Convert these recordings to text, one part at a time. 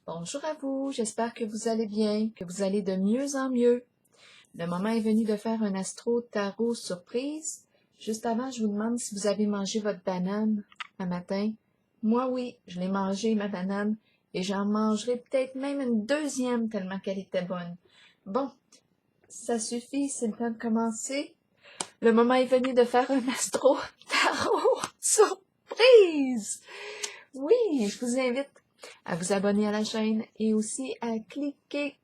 Bonjour à vous, j'espère que vous allez bien, que vous allez de mieux en mieux. Le moment est venu de faire un astro-tarot surprise. Juste avant, je vous demande si vous avez mangé votre banane un matin. Moi, oui, je l'ai mangé, ma banane, et j'en mangerai peut-être même une deuxième tellement qu'elle était bonne. Bon, ça suffit, c'est le temps de commencer. Le moment est venu de faire un astro-tarot surprise. Oui, je vous invite à vous abonner à la chaîne et aussi à cliquer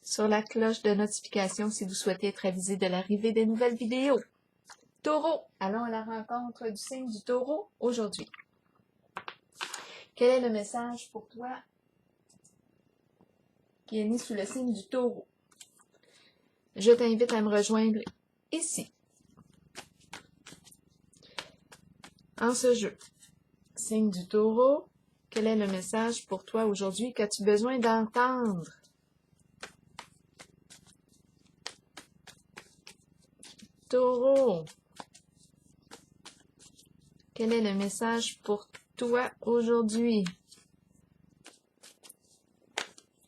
sur la cloche de notification si vous souhaitez être avisé de l'arrivée des nouvelles vidéos. Taureau, allons à la rencontre du signe du Taureau aujourd'hui. Quel est le message pour toi qui est né sous le signe du Taureau? Je t'invite à me rejoindre ici, en ce jeu. Signe du Taureau, quel est le message pour toi aujourd'hui qu'as-tu besoin d'entendre? Taureau, quel est le message pour toi aujourd'hui?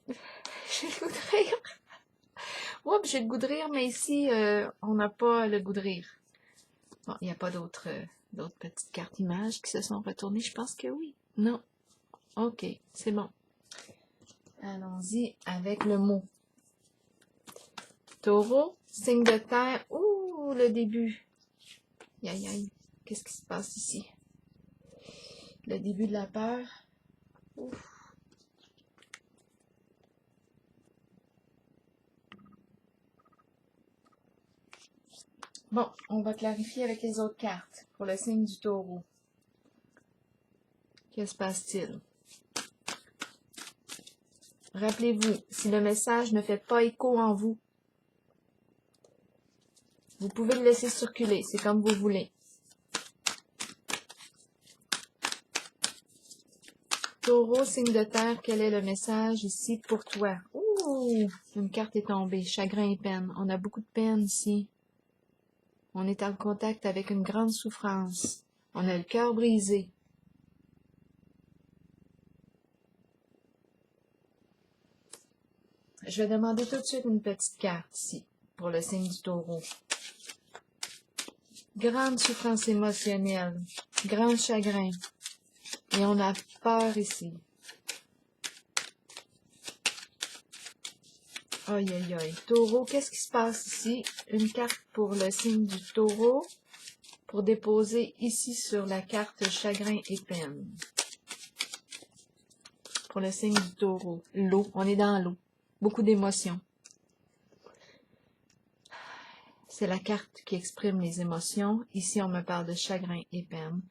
J'ai le goût de rire. Oups, j'ai le goût de rire, mais ici, on n'a pas le goût de rire. Bon, il n'y a pas d'autres petites cartes images qui se sont retournées. Je pense que oui. Non. OK, c'est bon. Allons-y avec le mot. Taureau, signe de terre. Ouh, le début. Aïe, aïe. Qu'est-ce qui se passe ici? Le début de la peur. Ouf. Bon, on va clarifier avec les autres cartes pour le signe du Taureau. Que se passe-t-il? Rappelez-vous, si le message ne fait pas écho en vous, vous pouvez le laisser circuler, c'est comme vous voulez. Taureau, signe de terre, quel est le message ici pour toi? Ouh, une carte est tombée, chagrin et peine. On a beaucoup de peine ici. On est en contact avec une grande souffrance. On a le cœur brisé. Je vais demander tout de suite une petite carte ici, pour le signe du Taureau. Grande souffrance émotionnelle, grand chagrin. Et on a peur ici. Aïe, aïe, aïe. Taureau, qu'est-ce qui se passe ici? Une carte pour le signe du Taureau, pour déposer ici sur la carte chagrin et peine. Pour le signe du Taureau. L'eau, on est dans l'eau. Beaucoup d'émotions. C'est la carte qui exprime les émotions. Ici, on me parle de chagrin et peine.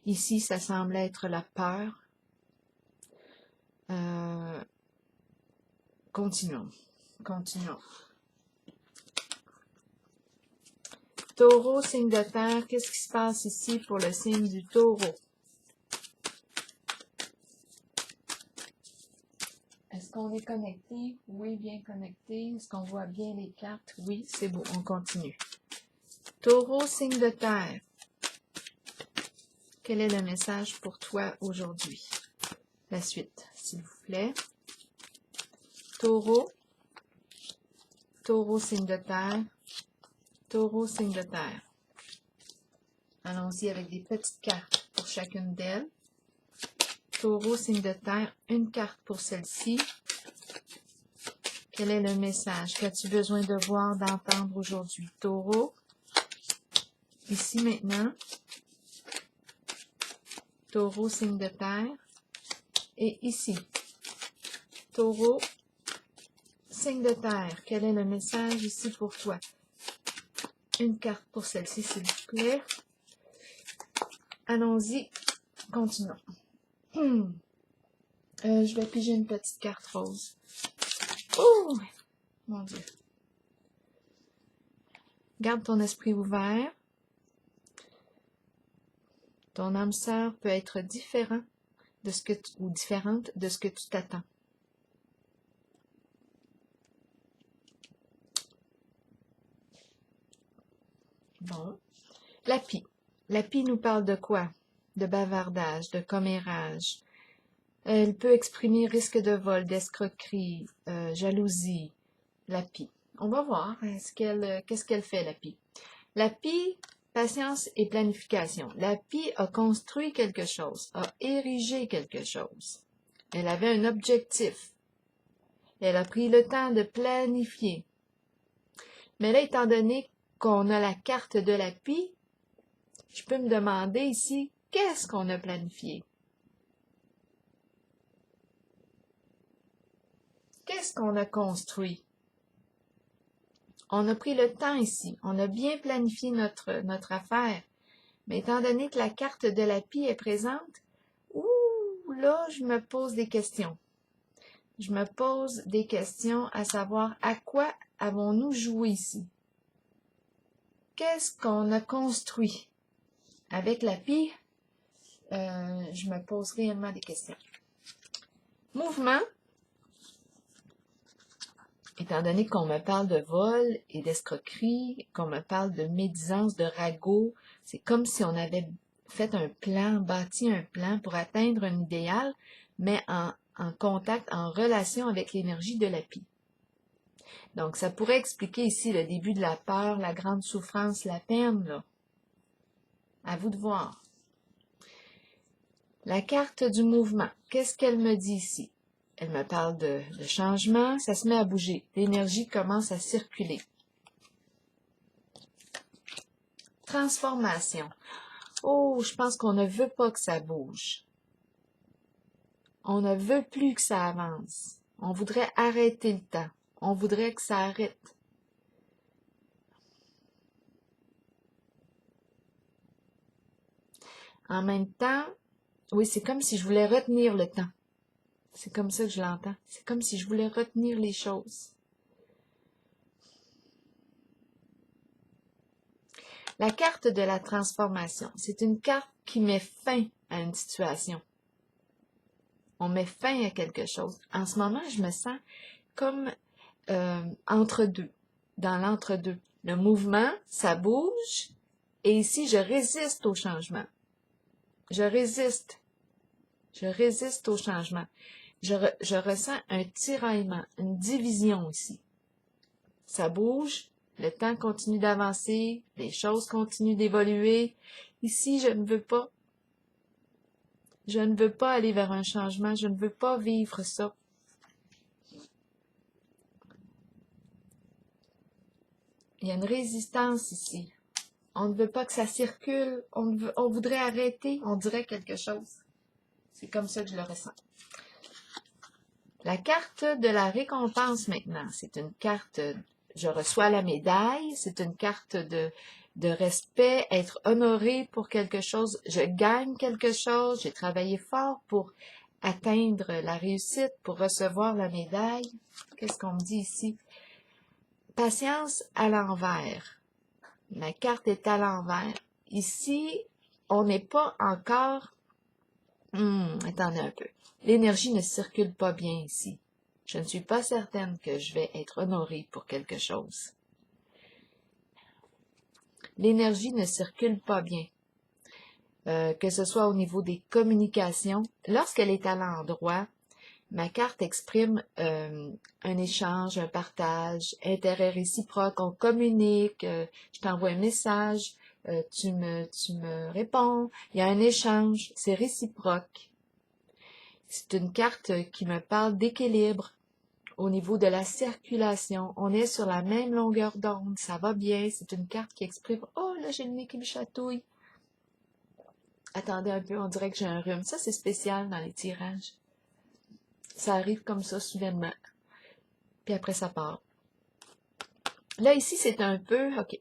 Ici, ça semble être la peur. Continuons. Continuons. Taureau, signe de terre, qu'est-ce qui se passe ici pour le signe du Taureau? Est-ce qu'on est connecté? Oui, bien connecté. Est-ce qu'on voit bien les cartes? Oui, c'est beau, on continue. Taureau, signe de terre. Quel est le message pour toi aujourd'hui? La suite, s'il vous plaît. Taureau. Taureau, signe de terre. Taureau, signe de terre. Allons-y avec des petites cartes pour chacune d'elles. Taureau, signe de terre. Une carte pour celle-ci. Quel est le message? Qu'as-tu besoin de voir, d'entendre aujourd'hui? Taureau. Ici maintenant. Taureau, signe de terre. Et ici. Taureau, signe de terre. Quel est le message ici pour toi? Une carte pour celle-ci, s'il vous plaît. Allons-y. Continuons. Je vais piger une petite carte rose. Oh! Mon Dieu. Garde ton esprit ouvert. Ton âme sœur peut être différent de ce que ou différente de ce que tu t'attends. Bon. La pie. La pie nous parle de quoi? De bavardage, de commérage. Elle peut exprimer risque de vol, d'escroquerie, jalousie, la pie. On va voir qu'est-ce qu'elle fait, la pie. La pie, patience et planification. La pie a construit quelque chose, a érigé quelque chose. Elle avait un objectif. Elle a pris le temps de planifier. Mais là, étant donné qu'on a la carte de la pie, je peux me demander ici, qu'est-ce qu'on a planifié? Qu'est-ce qu'on a construit? On a pris le temps ici. On a bien planifié notre affaire. Mais étant donné que la carte de la pie est présente, là, je me pose des questions. Je me pose des questions à savoir à quoi avons-nous joué ici? Qu'est-ce qu'on a construit? Avec la pie, je me pose réellement des questions. Mouvement. Étant donné qu'on me parle de vol et d'escroquerie, qu'on me parle de médisance, de ragot, c'est comme si on avait fait un plan, bâti un plan pour atteindre un idéal, mais en contact, en relation avec l'énergie de la pie. Donc, ça pourrait expliquer ici le début de la peur, la grande souffrance, la peine, là. À vous de voir. La carte du mouvement, qu'est-ce qu'elle me dit ici? Elle me parle de changement, ça se met à bouger. L'énergie commence à circuler. Transformation. Oh, je pense qu'on ne veut pas que ça bouge. On ne veut plus que ça avance. On voudrait arrêter le temps. On voudrait que ça arrête. En même temps, oui, c'est comme si je voulais retenir le temps. C'est comme ça que je l'entends. C'est comme si je voulais retenir les choses. La carte de la transformation, c'est une carte qui met fin à une situation. On met fin à quelque chose. En ce moment, je me sens comme entre deux, dans l'entre-deux. Le mouvement, ça bouge, et ici, je résiste au changement. Je résiste au changement. Je ressens un tiraillement, une division ici. Ça bouge, le temps continue d'avancer, les choses continuent d'évoluer. Ici, je ne veux pas. Je ne veux pas aller vers un changement, je ne veux pas vivre ça. Il y a une résistance ici. On ne veut pas que ça circule, on voudrait arrêter, on dirait quelque chose. C'est comme ça que je le ressens. La carte de la récompense maintenant, c'est une carte, je reçois la médaille, c'est une carte de respect, être honoré pour quelque chose, je gagne quelque chose, j'ai travaillé fort pour atteindre la réussite, pour recevoir la médaille. Qu'est-ce qu'on me dit ici? Patience à l'envers. La carte est à l'envers. Ici, on n'est pas encore... attendez un peu. L'énergie ne circule pas bien ici. Je ne suis pas certaine que je vais être honorée pour quelque chose. L'énergie ne circule pas bien. Que ce soit au niveau des communications. Lorsqu'elle est à l'endroit, ma carte exprime un échange, un partage, intérêt réciproque, on communique, je t'envoie un message, tu me réponds, il y a un échange, c'est réciproque. C'est une carte qui me parle d'équilibre au niveau de la circulation. On est sur la même longueur d'onde, ça va bien, c'est une carte qui exprime « Oh, là, j'ai le nez qui me chatouille ». Attendez un peu, on dirait que j'ai un rhume. Ça, c'est spécial dans les tirages. Ça arrive comme ça, soudainement. Puis après, ça part. Là, ici, c'est un peu... OK.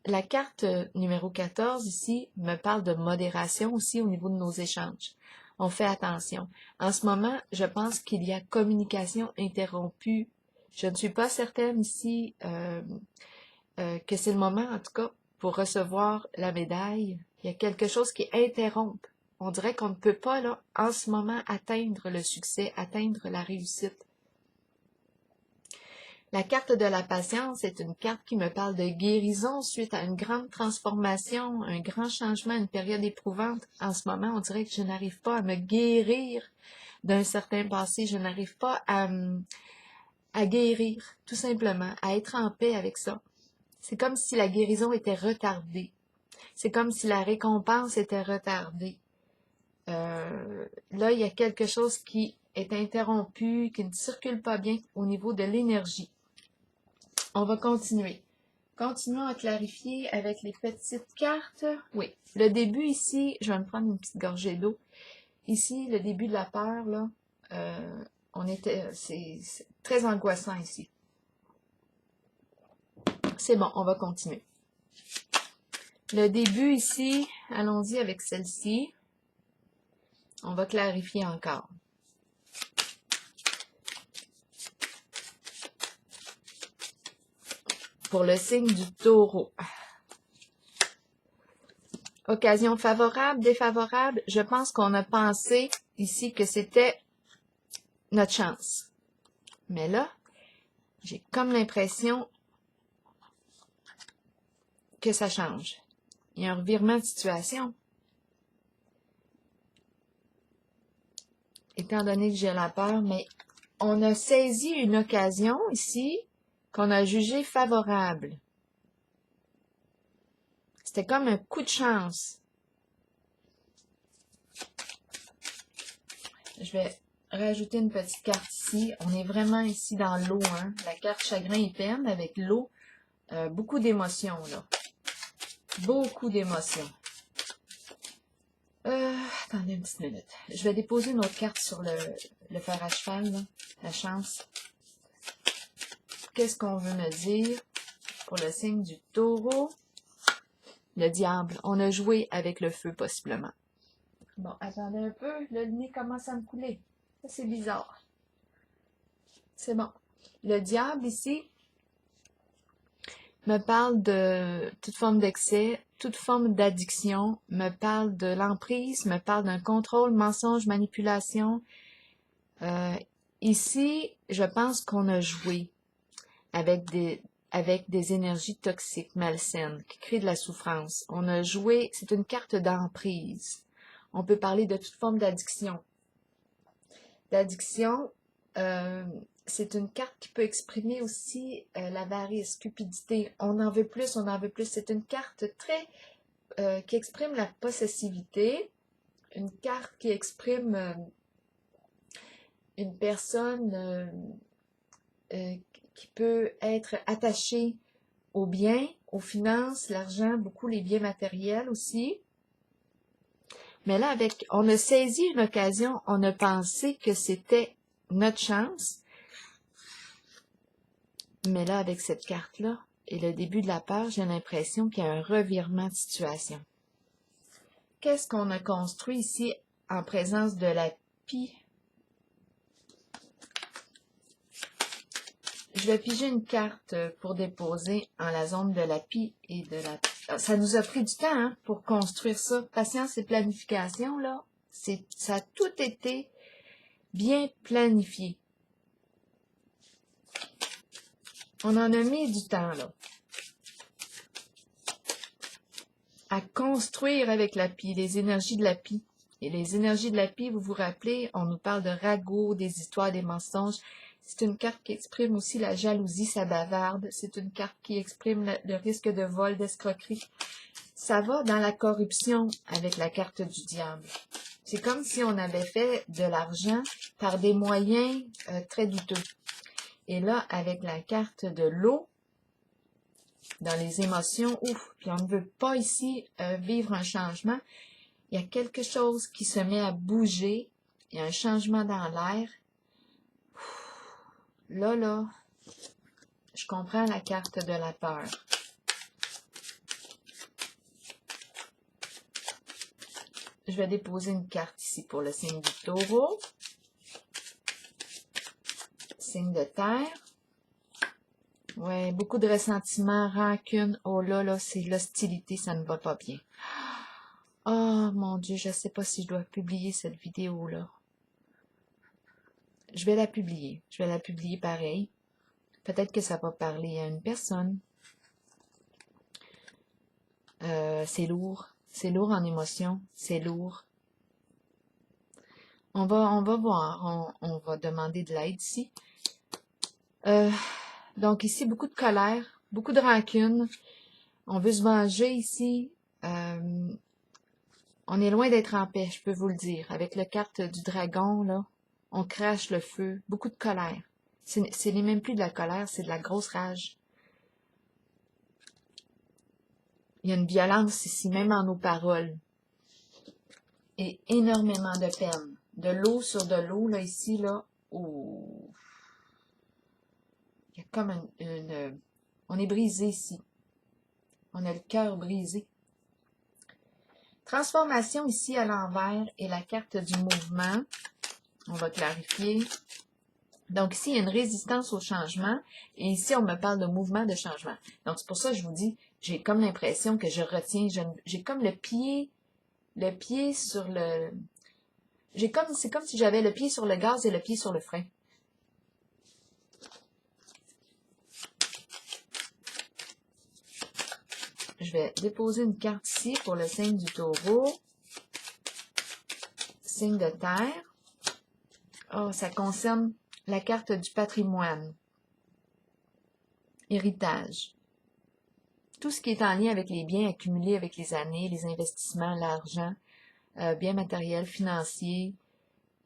La carte numéro 14, ici, me parle de modération aussi au niveau de nos échanges. On fait attention. En ce moment, je pense qu'il y a communication interrompue. Je ne suis pas certaine ici que c'est le moment, en tout cas, pour recevoir la médaille. Il y a quelque chose qui interrompt. On dirait qu'on ne peut pas, là, en ce moment, atteindre le succès, atteindre la réussite. La carte de la patience est une carte qui me parle de guérison suite à une grande transformation, un grand changement, une période éprouvante. En ce moment, on dirait que je n'arrive pas à me guérir d'un certain passé. Je n'arrive pas à guérir, tout simplement, à être en paix avec ça. C'est comme si la guérison était retardée. C'est comme si la récompense était retardée. Là, il y a quelque chose qui est interrompu, qui ne circule pas bien au niveau de l'énergie. On va continuer. Continuons à clarifier avec les petites cartes. Oui, le début ici, je vais me prendre une petite gorgée d'eau. Ici, le début de la peur, là, c'est très angoissant ici. C'est bon, on va continuer. Le début ici, allons-y avec celle-ci. On va clarifier encore. Pour le signe du taureau. Occasion favorable, défavorable. Je pense qu'on a pensé ici que c'était notre chance. Mais là, j'ai comme l'impression que ça change. Il y a un revirement de situation. Étant donné que j'ai la peur, mais on a saisi une occasion ici qu'on a jugée favorable. C'était comme un coup de chance. Je vais rajouter une petite carte ici. On est vraiment ici dans l'eau, hein. La carte chagrin et peine avec l'eau. Beaucoup d'émotions, là. Beaucoup d'émotions. Attendez une petite minute. Je vais déposer une autre carte sur le fer à cheval, là. La chance. Qu'est-ce qu'on veut me dire pour le signe du taureau? Le diable. On a joué avec le feu, possiblement. Bon, attendez un peu. Le nez commence à me couler. Ça, c'est bizarre. C'est bon. Le diable, ici, me parle de toute forme d'excès, toute forme d'addiction, me parle de l'emprise, me parle d'un contrôle, mensonge, manipulation. Ici, je pense qu'on a joué avec des énergies toxiques, malsaines, qui créent de la souffrance. On a joué, c'est une carte d'emprise. On peut parler de toute forme d'addiction. D'addiction, c'est une carte qui peut exprimer aussi l'avarice, cupidité. On en veut plus, on en veut plus. C'est une carte qui exprime la possessivité, une carte qui exprime une personne qui peut être attachée aux biens, aux finances, l'argent, beaucoup les biens matériels aussi. Mais là, on a saisi une occasion, on a pensé que c'était notre chance. Mais là, avec cette carte-là et le début de la peur, j'ai l'impression qu'il y a un revirement de situation. Qu'est-ce qu'on a construit ici en présence de la pie? Je vais piger une carte pour déposer en la zone de la pie et de la... Ça nous a pris du temps hein, pour construire ça. Patience et planification, là, ça a tout été bien planifié. On en a mis du temps, là, à construire avec la pie, les énergies de la pie. Et les énergies de la pie, vous vous rappelez, on nous parle de ragots, des histoires, des mensonges. C'est une carte qui exprime aussi la jalousie, ça bavarde. C'est une carte qui exprime le risque de vol, d'escroquerie. Ça va dans la corruption avec la carte du diable. C'est comme si on avait fait de l'argent par des moyens très douteux. Et là, avec la carte de l'eau, dans les émotions, ouf, puis on ne veut pas ici vivre un changement. Il y a quelque chose qui se met à bouger, il y a un changement dans l'air. Là, je comprends la carte de la peur. Je vais déposer une carte ici pour le signe du taureau. Signe de terre. Ouais, beaucoup de ressentiment, rancune. Oh là, c'est l'hostilité, ça ne va pas bien. Oh mon Dieu, je ne sais pas si je dois publier cette vidéo-là. Je vais la publier. Je vais la publier pareil. Peut-être que ça va parler à une personne. C'est lourd. C'est lourd en émotion. C'est lourd. On va voir. On va demander de l'aide ici. Donc ici, beaucoup de colère, beaucoup de rancune. On veut se venger ici. On est loin d'être en paix, je peux vous le dire. Avec la carte du dragon, là, on crache le feu. Beaucoup de colère. C'est même plus de la colère, c'est de la grosse rage. Il y a une violence ici, même en nos paroles. Et énormément de peine. De l'eau sur de l'eau, là, ici, là. Oh. Il y a comme on est brisé ici. On a le cœur brisé. Transformation ici à l'envers et la carte du mouvement. On va clarifier. Donc ici, il y a une résistance au changement. Et ici, on me parle de mouvement de changement. Donc c'est pour ça que je vous dis, j'ai comme l'impression que je retiens, j'ai comme le pied sur le... c'est comme si j'avais le pied sur le gaz et le pied sur le frein. Je vais déposer une carte ici pour le signe du taureau. Signe de terre. Oh, ça concerne la carte du patrimoine. Héritage. Tout ce qui est en lien avec les biens accumulés avec les années, les investissements, l'argent, biens matériels, financiers,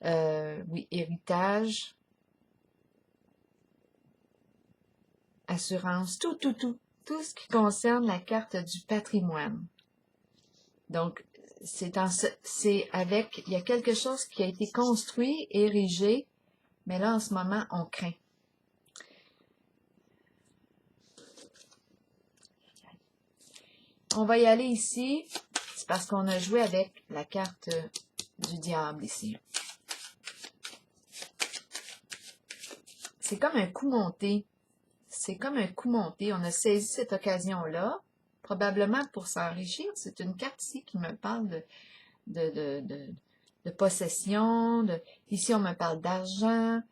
oui, héritage, assurance, tout ce qui concerne la carte du patrimoine. Donc, il y a quelque chose qui a été construit, érigé, mais là, en ce moment, on craint. On va y aller ici, c'est parce qu'on a joué avec la carte du diable ici. C'est comme un coup monté. C'est comme un coup monté. On a saisi cette occasion-là, probablement pour s'enrichir. C'est une carte ici qui me parle de possession. Ici, on me parle d'argent,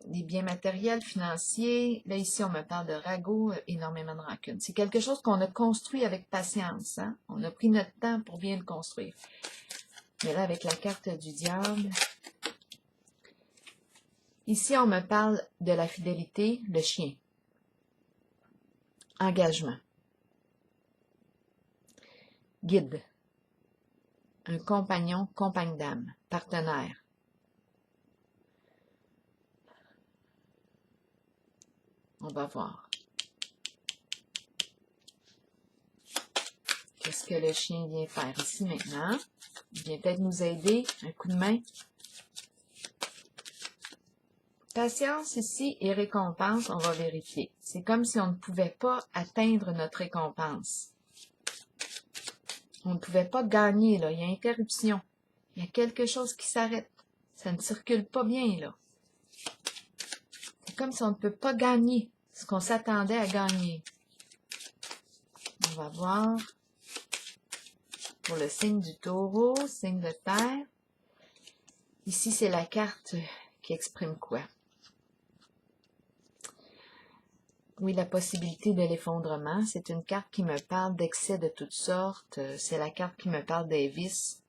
des biens matériels, financiers. Là, ici, on me parle de ragots, énormément de rancune. C'est quelque chose qu'on a construit avec patience. Hein? On a pris notre temps pour bien le construire. Mais là, avec la carte du diable... Ici, on me parle de la fidélité, le chien. Engagement. Guide. Un compagnon, compagne d'âme. Partenaire. On va voir. Qu'est-ce que le chien vient faire ici maintenant? Il vient peut-être nous aider. Un coup de main. Patience ici et récompense, on va vérifier. C'est comme si on ne pouvait pas atteindre notre récompense. On ne pouvait pas gagner, là. Il y a interruption. Il y a quelque chose qui s'arrête. Ça ne circule pas bien, là. C'est comme si on ne peut pas gagner ce qu'on s'attendait à gagner. On va voir. Pour le signe du taureau, signe de terre. Ici, c'est la carte qui exprime quoi? Oui, la possibilité de l'effondrement. C'est une carte qui me parle d'excès de toutes sortes. C'est la carte qui me parle des vices.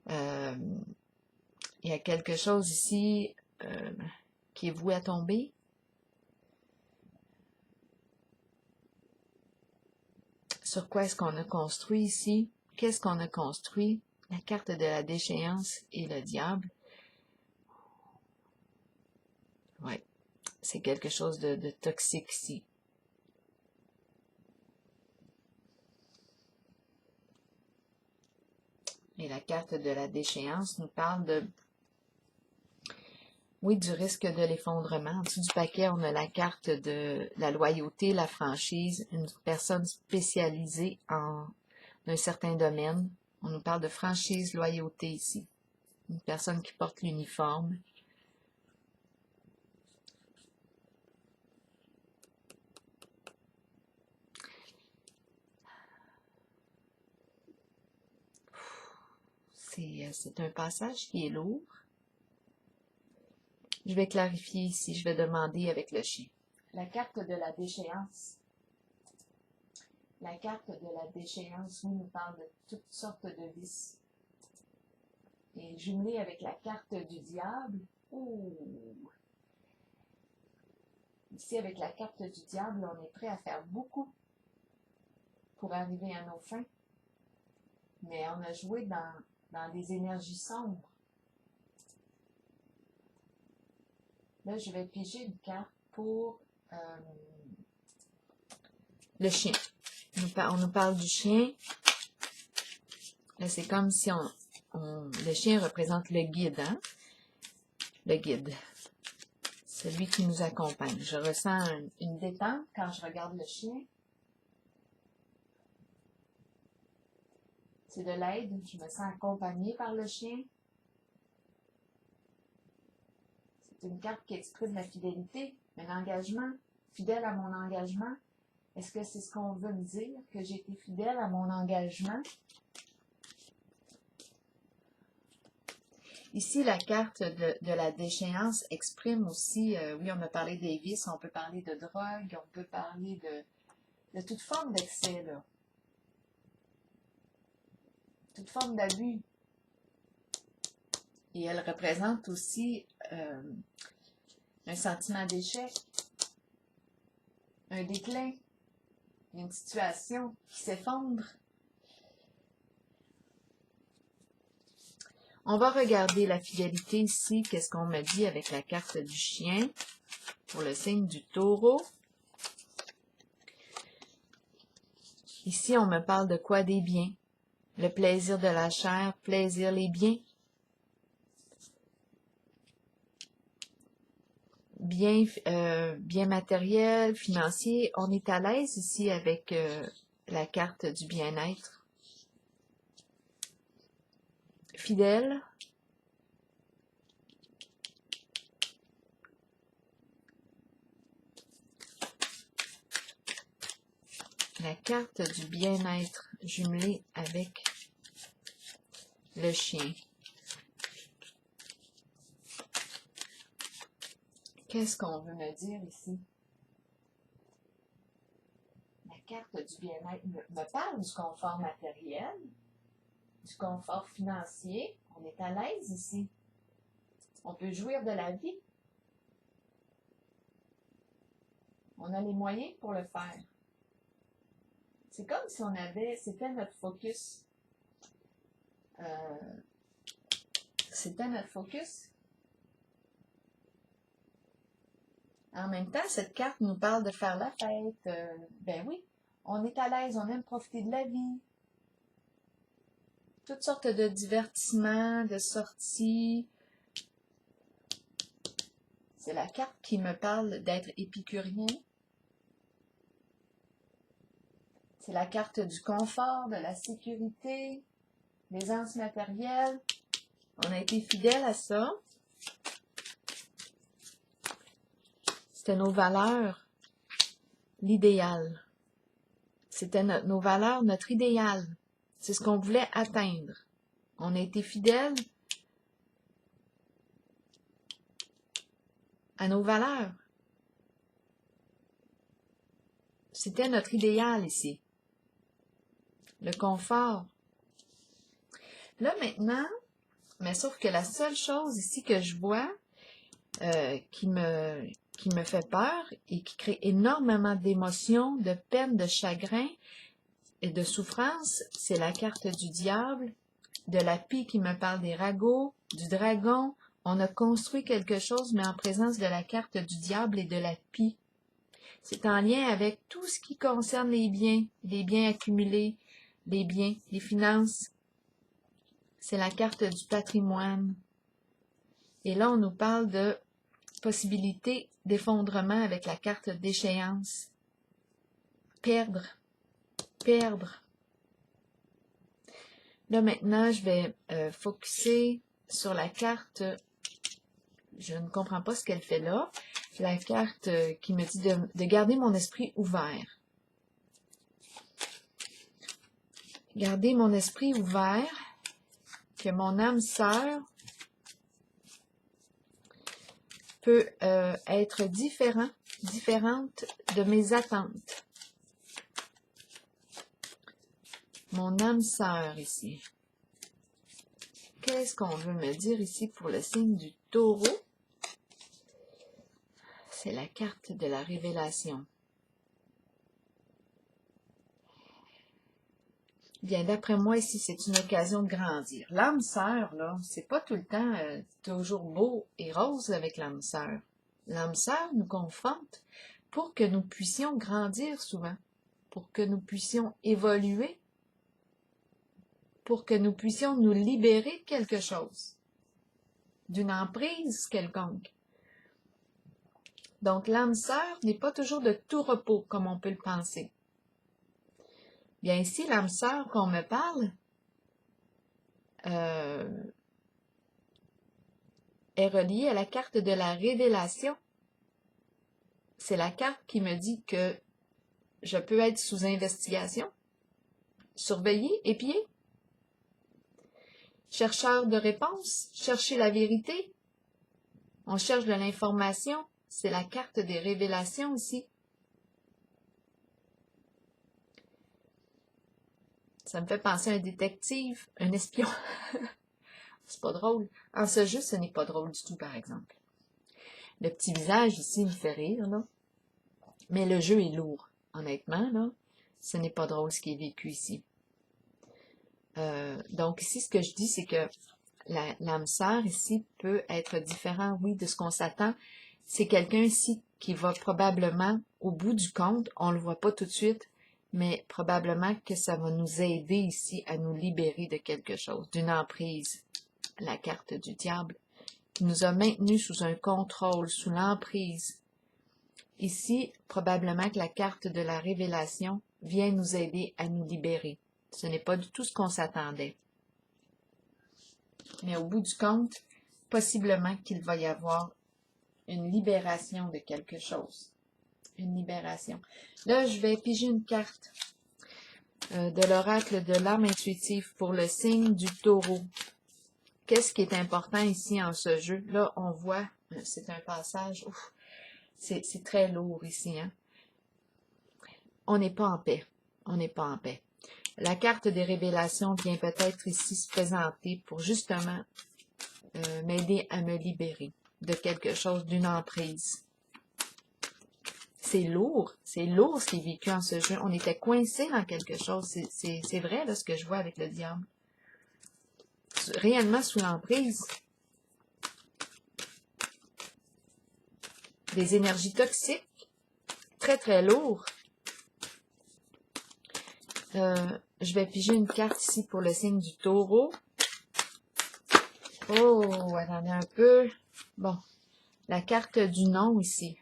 Il y a quelque chose ici qui est voué à tomber. Sur quoi est-ce qu'on a construit ici? Qu'est-ce qu'on a construit? La carte de la déchéance et le diable. Oui, c'est quelque chose de toxique ici. Et la carte de la déchéance nous parle de, oui, du risque de l'effondrement. En dessous du paquet, on a la carte de la loyauté, la franchise, une personne spécialisée en un certain domaine. On nous parle de franchise, loyauté ici. Une personne qui porte l'uniforme. C'est un passage qui est lourd. Je vais clarifier ici, je vais demander avec le chien. La carte de la déchéance. La carte de la déchéance, oui, nous parle de toutes sortes de vices. Et jumelée avec la carte du diable, ouh. Ici, avec la carte du diable, on est prêt à faire beaucoup pour arriver à nos fins. Mais on a joué dans des énergies sombres. Là, je vais piger une carte pour le chien. On nous parle du chien. Là, c'est comme si le chien représente le guide, hein? Le guide. Celui qui nous accompagne. Je ressens une détente quand je regarde le chien. C'est de l'aide. Je me sens accompagnée par le chien. C'est une carte qui exprime la fidélité, un engagement. Fidèle à mon engagement. Est-ce que c'est ce qu'on veut me dire? Que j'ai été fidèle à mon engagement? Ici, la carte de la déchéance exprime aussi, oui, on a parlé des vices, on peut parler de drogue, on peut parler de toute forme d'excès, là. Toute forme d'abus. Et elle représente aussi un sentiment d'échec, un déclin, une situation qui s'effondre. On va regarder la fidélité ici, qu'est-ce qu'on me dit avec la carte du chien pour le signe du taureau. Ici, on me parle de quoi? Des biens. Le plaisir de la chair, plaisir les biens. Bien matériel, financier. On est à l'aise ici avec la carte du bien-être. Fidèle. La carte du bien-être jumelée avec le chien. Qu'est-ce qu'on veut me dire ici? La carte du bien-être me parle du confort matériel, du confort financier. On est à l'aise ici. On peut jouir de la vie. On a les moyens pour le faire. C'est comme si c'était notre focus. C'était notre focus. En même temps, cette carte nous parle de faire la fête. Ben oui, on est à l'aise, on aime profiter de la vie. Toutes sortes de divertissements, de sorties. C'est la carte qui me parle d'être épicurien. C'est la carte du confort, de la sécurité, l'aisance matérielle. On a été fidèles à ça. C'était nos valeurs, l'idéal. C'était nos valeurs, notre idéal. C'est ce qu'on voulait atteindre. On a été fidèles à nos valeurs. C'était notre idéal ici. Le confort. Là maintenant, mais sauf que la seule chose ici que je vois qui me fait peur et qui crée énormément d'émotions, de peine, de chagrin et de souffrance, c'est la carte du diable, de la pie qui me parle des ragots, du dragon. On a construit quelque chose, mais en présence de la carte du diable et de la pie. C'est en lien avec tout ce qui concerne les biens accumulés, les biens, les finances. C'est la carte du patrimoine. Et là, on nous parle de possibilité d'effondrement avec la carte d'échéance. Perdre. Perdre. Là, maintenant, je vais focusser sur la carte. Je ne comprends pas ce qu'elle fait là. La carte qui me dit de garder mon esprit ouvert. Garder mon esprit ouvert, que mon âme sœur peut être différente de mes attentes. Mon âme sœur ici. Qu'est-ce qu'on veut me dire ici pour le signe du taureau? C'est la carte de la révélation. Bien, d'après moi, ici, c'est une occasion de grandir. L'âme sœur, là, c'est pas tout le temps toujours beau et rose avec l'âme sœur. L'âme sœur nous confronte pour que nous puissions grandir souvent, pour que nous puissions évoluer, pour que nous puissions nous libérer de quelque chose, d'une emprise quelconque. Donc, l'âme sœur n'est pas toujours de tout repos, comme on peut le penser. Bien, ici, l'âme sœur qu'on me parle est reliée à la carte de la révélation. C'est la carte qui me dit que je peux être sous investigation, surveillé, épié. Chercheur de réponses, chercher la vérité. On cherche de l'information. C'est la carte des révélations ici. Ça me fait penser à un détective, un espion. C'est pas drôle. En ce jeu, ce n'est pas drôle du tout, par exemple. Le petit visage ici me fait rire, là. Mais le jeu est lourd. Honnêtement, là, ce n'est pas drôle ce qui est vécu ici. Donc ici, ce que je dis, c'est que l'âme sœur ici peut être différent, oui, de ce qu'on s'attend. C'est quelqu'un ici qui va probablement, au bout du compte, on le voit pas tout de suite, mais probablement que ça va nous aider ici à nous libérer de quelque chose, d'une emprise. La carte du diable, qui nous a maintenus sous un contrôle, sous l'emprise. Ici, probablement que la carte de la révélation vient nous aider à nous libérer. Ce n'est pas du tout ce qu'on s'attendait. Mais au bout du compte, possiblement qu'il va y avoir une libération de quelque chose. Une libération. Là, je vais piger une carte de l'oracle de l'âme intuitive pour le signe du taureau. Qu'est-ce qui est important ici en ce jeu? Là, on voit, c'est un passage, c'est très lourd ici, hein? On n'est pas en paix. On n'est pas en paix. La carte des révélations vient peut-être ici se présenter pour justement m'aider à me libérer de quelque chose, d'une emprise. C'est lourd ce qui est vécu en ce jeu. On était coincé dans quelque chose. C'est vrai, là, ce que je vois avec le diable. Réellement sous l'emprise. Des énergies toxiques. Très, très lourd. Je vais piger une carte ici pour le signe du taureau. Oh, attendez un peu. Bon, la carte du non ici.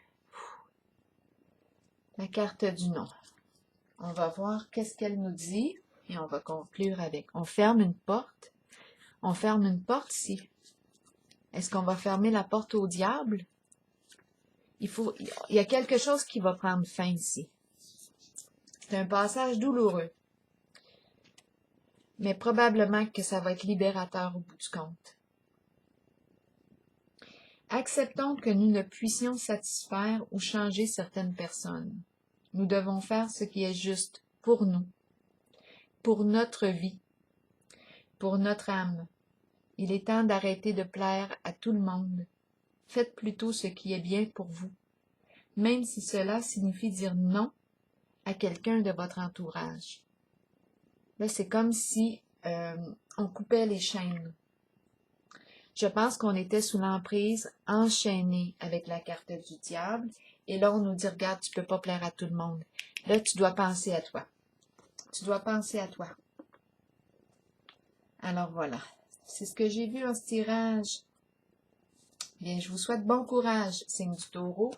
La carte du non. On va voir qu'est-ce qu'elle nous dit et on va conclure avec. On ferme une porte. On ferme une porte ici. Est-ce qu'on va fermer la porte au diable? Il y a quelque chose qui va prendre fin ici. C'est un passage douloureux. Mais probablement que ça va être libérateur au bout du compte. Acceptons que nous ne puissions satisfaire ou changer certaines personnes. Nous devons faire ce qui est juste pour nous, pour notre vie, pour notre âme. Il est temps d'arrêter de plaire à tout le monde. Faites plutôt ce qui est bien pour vous, même si cela signifie dire non à quelqu'un de votre entourage. Là, c'est comme si on coupait les chaînes. Je pense qu'on était sous l'emprise, enchaînés avec la carte du diable. Et là, on nous dit, regarde, tu peux pas plaire à tout le monde. Là, tu dois penser à toi. Tu dois penser à toi. Alors voilà, c'est ce que j'ai vu en ce tirage. Bien, je vous souhaite bon courage, signe du taureau.